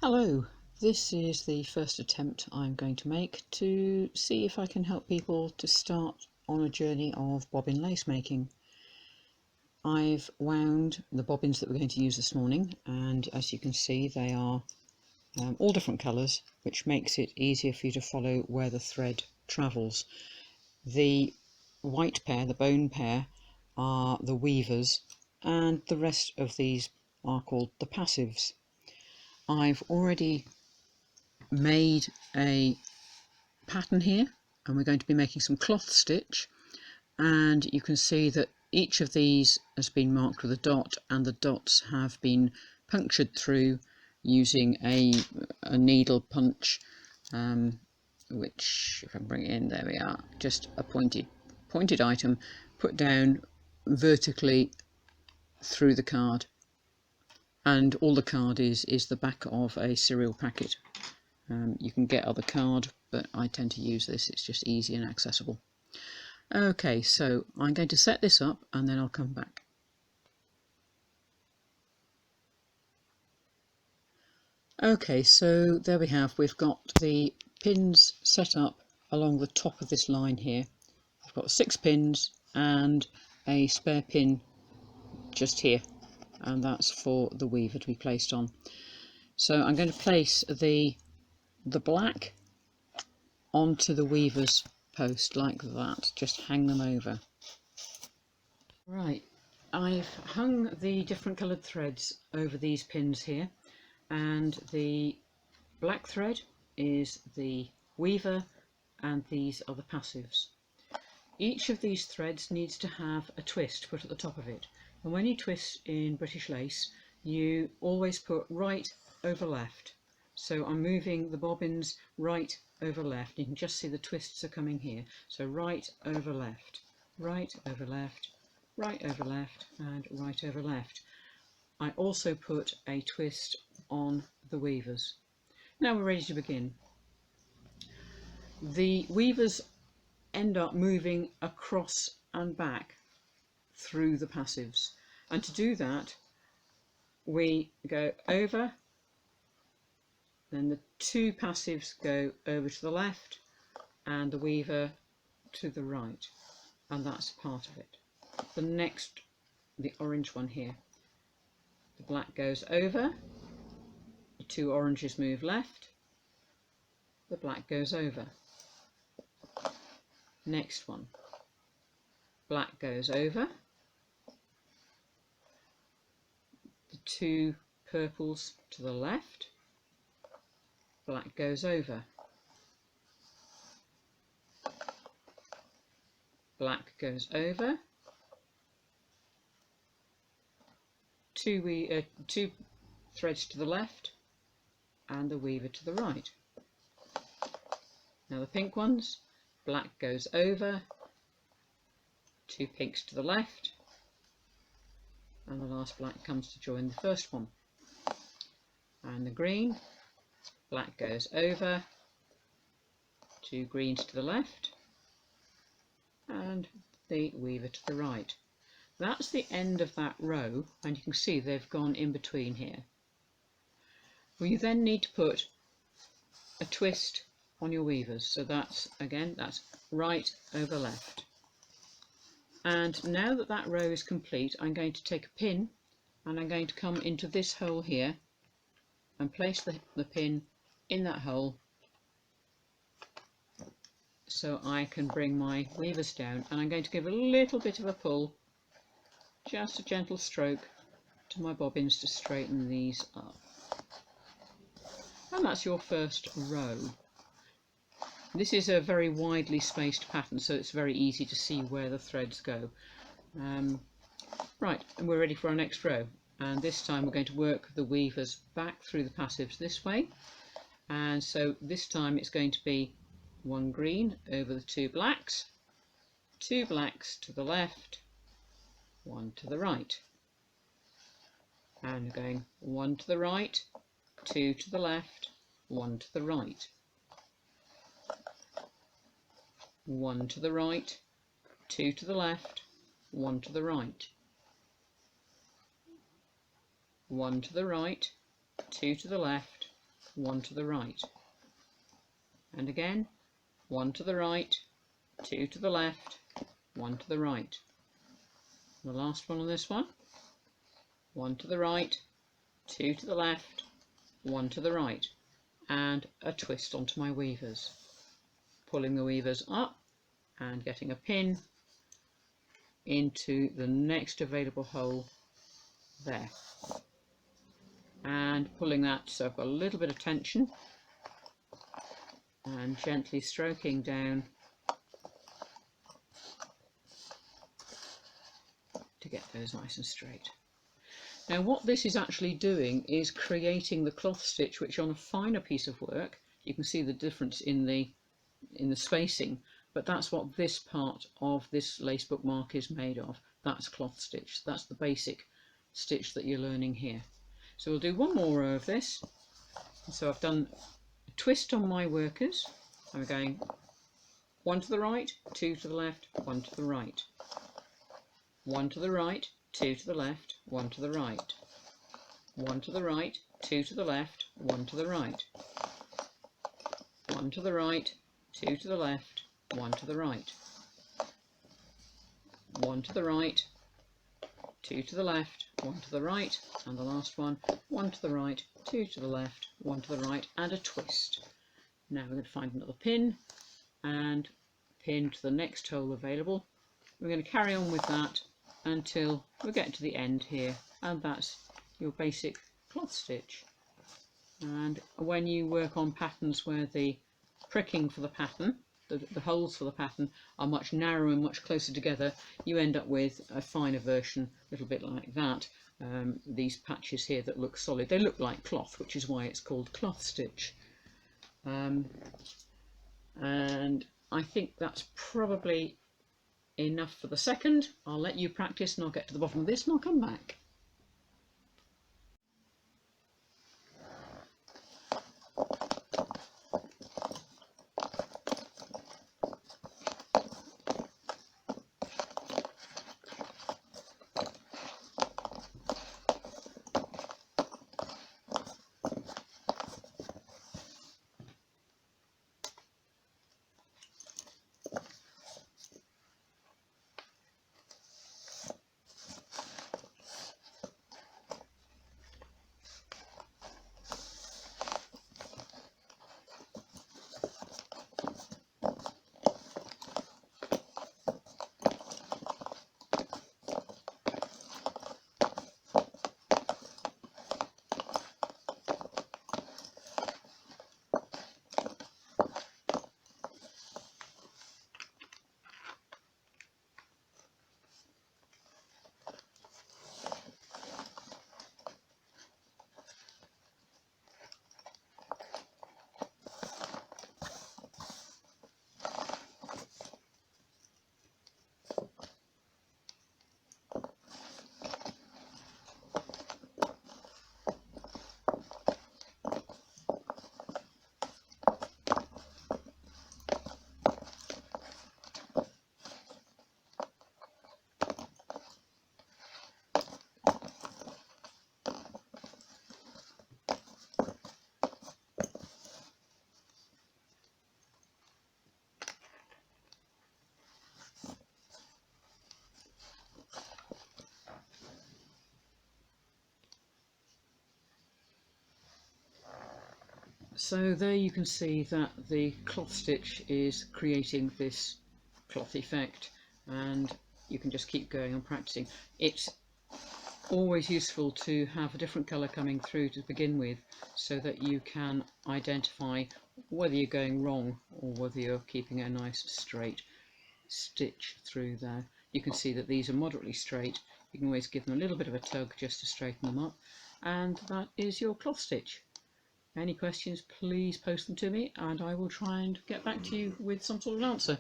Hello, this is the first attempt I'm going to make to see if I can help people to start on a journey of bobbin lace making. I've wound the bobbins that we're going to use this morning, and as you can see they are all different colours, which makes it easier for you to follow where the thread travels. The white pair, the bone pair, are the weavers, and the rest of these are called the passives. I've already made a pattern here, and we're going to be making some cloth stitch, and you can see that each of these has been marked with a dot, and the dots have been punctured through using a needle punch, which, if I bring it in, there we are, just a pointed item put down vertically through the card, and all the card is the back of a cereal packet. You can get other card, but I tend to use this, it's just easy and accessible. Okay, so I'm going to set this up and then I'll come back. Okay, so there we have, we've got the pins set up along the top of this line here. I've got 6 pins and a spare pin just here, and that's for the weaver to be placed on. So I'm going to place the black onto the weaver's post like that, just hang them over. Right, I've hung the different coloured threads over these pins here, and the black thread is the weaver and these are the passives. Each of these threads needs to have a twist put at the top of it, and when you twist in British lace you always put right over left. So I'm moving the bobbins right over left. You can just see the twists are coming here. So right over left, right over left, right over left, and right over left. I also put a twist on the weavers. Now we're ready to begin. The weavers end up moving across and back through the passives, and to do that we go over, then the 2 passives go over to the left and the weaver to the right, and that's part of it. The orange one here, the black goes over, the 2 oranges move left, the black goes over. Next one, black goes over, the 2 purples to the left, black goes over, black goes over, 2 threads to the left and the weaver to the right. Now the pink ones, black goes over, 2 pinks to the left, and the last black comes to join the first one. And the green, black goes over, 2 greens to the left, and the weaver to the right. That's the end of that row, and you can see they've gone in between here. Well, you then need to put a twist on your weavers, so that's right over left. And now that that row is complete, I'm going to take a pin and I'm going to come into this hole here and place the pin in that hole so I can bring my weavers down, and I'm going to give a little bit of a pull, just a gentle stroke to my bobbins to straighten these up. And that's your first row. This is a very widely spaced pattern, so it's very easy to see where the threads go. Right, and we're ready for our next row, and this time we're going to work the weavers back through the passives this way, and so this time it's going to be 1 green over the 2 blacks, 2 blacks to the left, 1 to the right, and going 1 to the right, 2 to the left, 1 to the right, 1 to the right, 2 to the left, 1 to the right, 1 to the right, 2 to the left, 1 to the right, and again 1 to the right, 2 to the left, 1 to the right. The last one on this one, 1 to the right, 2 to the left, 1 to the right, and a twist onto my weavers, pulling the weavers up and getting a pin into the next available hole there, and pulling that so I've got a little bit of tension, and gently stroking down to get those nice and straight. Now what this is actually doing is creating the cloth stitch, which on a finer piece of work you can see the difference in the spacing, but that's what this part of this lace bookmark is made of. That's cloth stitch. That's the basic stitch that you're learning here. So we'll do one more row of this. So I've done a twist on my workers. I'm going 1 to the right, 2 to the left, 1 to the right, 1 to the right, 2 to the left, 1 to the right, 1 to the right, 2 to the left, 1 to the right, 1 to the right, 2 to the left, 1 to the right, 1 to the right, 2 to the left, 1 to the right, and the last one, 1 to the right, 2 to the left, 1 to the right, and a twist. Now we're going to find another pin and pin to the next hole available. We're going to carry on with that until we get to the end here, and that's your basic cloth stitch. And when you work on patterns where the pricking for the pattern, the holes for the pattern are much narrower and much closer together, you end up with a finer version, a little bit like that. These patches here that look solid, they look like cloth, which is why it's called cloth stitch. And I think that's probably enough for the second. I'll let you practice and I'll get to the bottom of this and I'll come back. So there you can see that the cloth stitch is creating this cloth effect, and you can just keep going and practicing. It's always useful to have a different colour coming through to begin with, so that you can identify whether you're going wrong or whether you're keeping a nice straight stitch through there. You can see that these are moderately straight. You can always give them a little bit of a tug just to straighten them up, and that is your cloth stitch. Any questions, please post them to me and I will try and get back to you with some sort of answer.